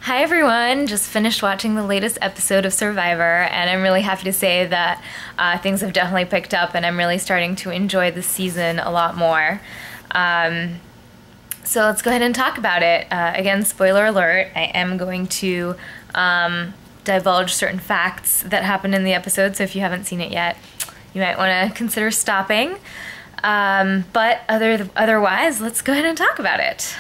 Hi everyone, just finished watching the latest episode of Survivor and I'm really happy to say that things have definitely picked up and I'm really starting to enjoy the season a lot more. So let's go ahead and talk about it. Again, spoiler alert, I am going to divulge certain facts that happened in the episode, so if you haven't seen it yet, you might want to consider stopping. But otherwise, let's go ahead and talk about it.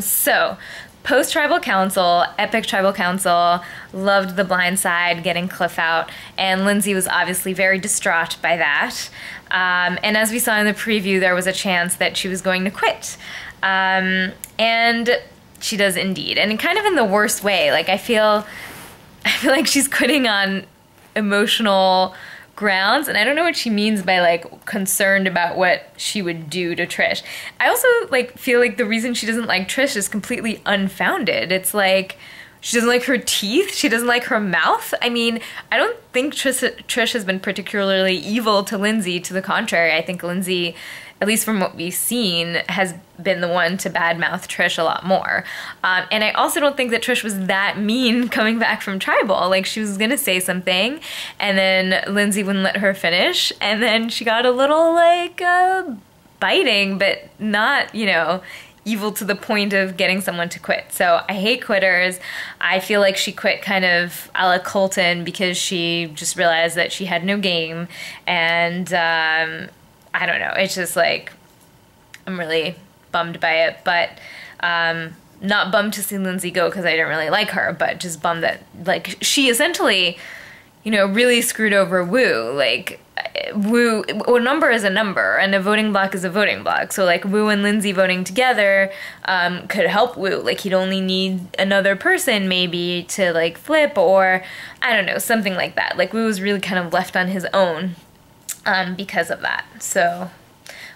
So, post-Tribal Council, epic Tribal Council, loved the blind side, getting Cliff out, and Lindsey was obviously very distraught by that. And as we saw in the preview, there was a chance that she was going to quit. And she does indeed, and kind of in the worst way. Like, I feel like she's quitting on emotional grounds, and I don't know what she means by like concerned about what she would do to Trish. I also like feel like the reason she doesn't like Trish is completely unfounded. It's like she doesn't like her teeth, she doesn't like her mouth. I mean, I don't think Trish has been particularly evil to Lindsey. To the contrary, I think Lindsey, at least from what we've seen, has been the one to badmouth Trish a lot more. And I also don't think that Trish was that mean coming back from Tribal. Like, she was gonna say something, and then Lindsey wouldn't let her finish, and then she got a little, like, biting, but not, you know, evil to the point of getting someone to quit. So I hate quitters. I feel like she quit kind of a la Colton because she just realized that she had no game, and I don't know, it's just like, I'm really bummed by it, but not bummed to see Lindsey go because I didn't really like her, but just bummed that, like, she essentially, you know, really screwed over Woo. Like, Woo, a number is a number, and a voting block is a voting block. So, like, Woo and Lindsey voting together could help Woo. Like, he'd only need another person, maybe, to, like, flip, or, I don't know, something like that. Like, Woo was really kind of left on his own because of that. So,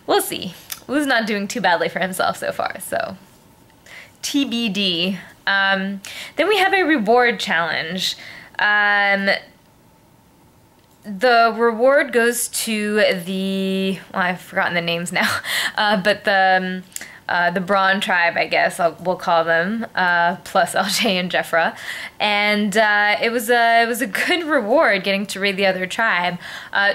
we'll see. Woo's not doing too badly for himself so far, so TBD. Then we have a reward challenge. The reward goes to the, well, I've forgotten the names now, but the Brawn tribe, I guess we'll call them, plus LJ and Jeffra, and it was a good reward getting to raid the other tribe.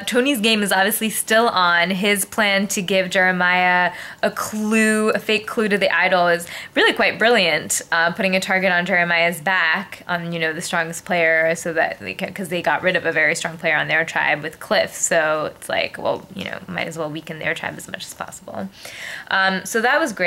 Tony's game is obviously still on. His plan to give Jeremiah a fake clue to the idol, is really quite brilliant. Putting a target on Jeremiah's back, on, you know, the strongest player, so that because they got rid of a very strong player on their tribe with Cliff, so it's like, well, you know, might as well weaken their tribe as much as possible. So that was great.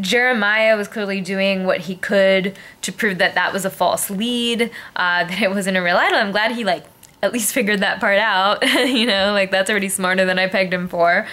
Jeremiah was clearly doing what he could to prove that that was a false lead, that it wasn't a real idol. I'm glad he, like, at least figured that part out. You know, like, that's already smarter than I pegged him for.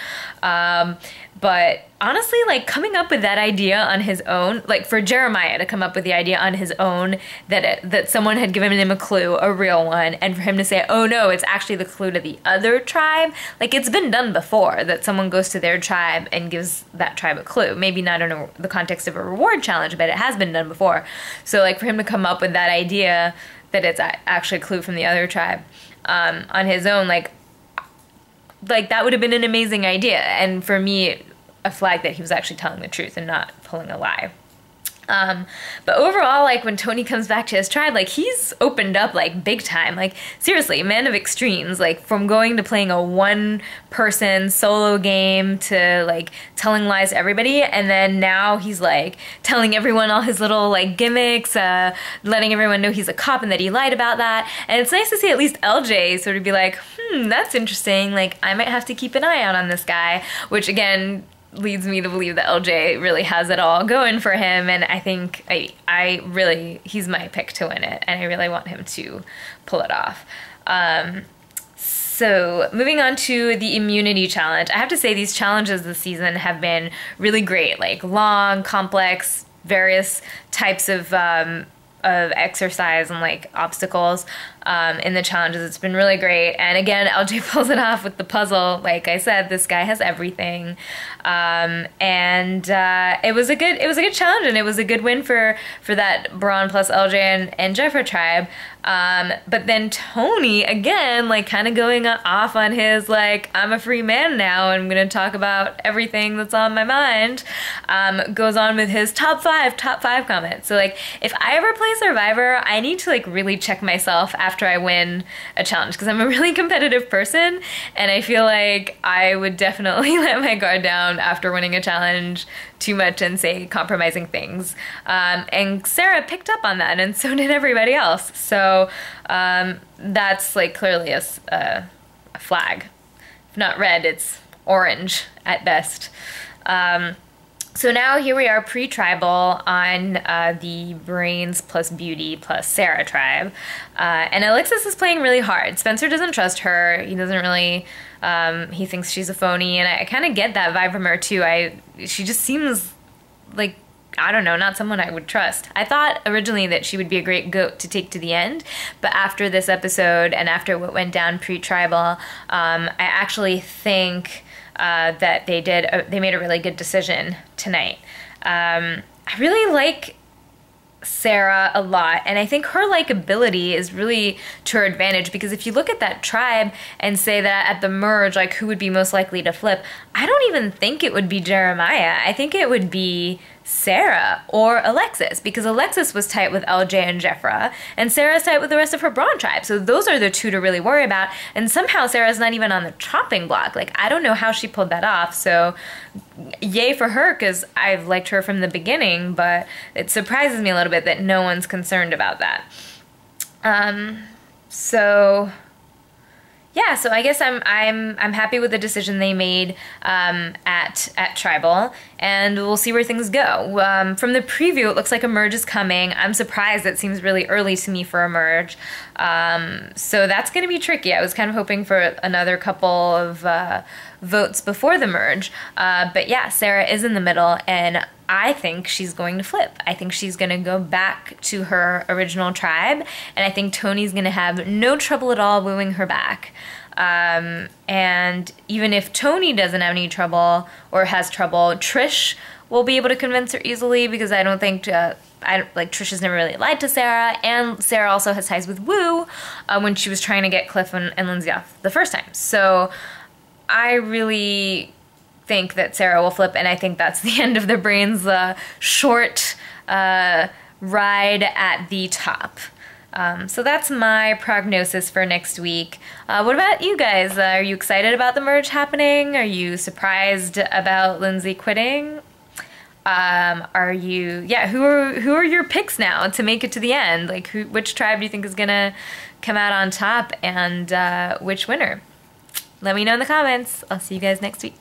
But honestly, like, coming up with that idea on his own, like, for Jeremiah to come up with the idea on his own that someone had given him a clue, a real one, and for him to say, oh no, it's actually the clue to the other tribe. Like, it's been done before, that someone goes to their tribe and gives that tribe a clue. Maybe not in the context of a reward challenge, but it has been done before. So, like, for him to come up with that idea that it's actually a clue from the other tribe on his own, like that would have been an amazing idea. And for me, a flag that he was actually telling the truth and not pulling a lie. But overall, like, when Tony comes back to his tribe, like, he's opened up, like, big time. Like, seriously, man of extremes. Like, from going to playing a one-person solo game to, like, telling lies to everybody, and then now he's, like, telling everyone all his little, like, gimmicks, letting everyone know he's a cop and that he lied about that. And it's nice to see at least LJ sort of be like, that's interesting. Like, I might have to keep an eye out on this guy, which, again, leads me to believe that LJ really has it all going for him, and I think I really, he's my pick to win it, and I really want him to pull it off. So moving on to the immunity challenge. I have to say these challenges this season have been really great, like long, complex, various types of exercise and, like, obstacles in the challenges. It's been really great. And again, LJ pulls it off with the puzzle. Like I said, this guy has everything. And it was a good challenge, and it was a good win for that Braun plus LJ and Jeffra tribe. But then Tony, again, like kind of going off on his, like, I'm a free man now, I'm gonna talk about everything that's on my mind, goes on with his top five comments. So like, if I ever play Survivor, I need to like really check myself after I win a challenge, because I'm a really competitive person, and I feel like I would definitely let my guard down after winning a challenge too much and say compromising things. And Sarah picked up on that, and so did everybody else. So that's like clearly a flag. If not red, it's orange at best. So now here we are pre-tribal on the Brains plus Beauty plus Sarah tribe. And Alexis is playing really hard. Spencer doesn't trust her. He doesn't really, he thinks she's a phony, and I kind of get that vibe from her too. She just seems like, I don't know, not someone I would trust. I thought originally that she would be a great goat to take to the end, but after this episode and after what went down pre-tribal, I actually think that they made a really good decision tonight. I really like Sarah a lot, and I think her likability is really to her advantage, because if you look at that tribe and say that at the merge, like, who would be most likely to flip, I don't even think it would be Jeremiah. I think it would be Sarah or Alexis, because Alexis was tight with LJ and Jeffra, and Sarah's tight with the rest of her Braun tribe. So those are the two to really worry about, and somehow Sarah's not even on the chopping block. Like, I don't know how she pulled that off, so yay for her, because I've liked her from the beginning, but it surprises me a little bit that no one's concerned about that. Yeah, so I guess I'm happy with the decision they made at Tribal, and we'll see where things go. From the preview, it looks like a merge is coming. I'm surprised. It seems really early to me for a merge. So that's going to be tricky. I was kind of hoping for another couple of votes before the merge. But yeah, Sarah is in the middle, and I think she's going to flip. I think she's going to go back to her original tribe, and I think Tony's going to have no trouble at all wooing her back. And even if Tony doesn't have any trouble or has trouble, Trish will be able to convince her easily, because I don't think Trish has never really lied to Sarah, and Sarah also has ties with Woo when she was trying to get Cliff and Lindsey off the first time. So I really think that Sarah will flip, and I think that's the end of the Brains short ride at the top. So that's my prognosis for next week. What about you guys? Are you excited about the merge happening? Are you surprised about Lindsey quitting? Who are your picks now to make it to the end? Like, which tribe do you think is gonna come out on top, and which winner? Let me know in the comments. I'll see you guys next week.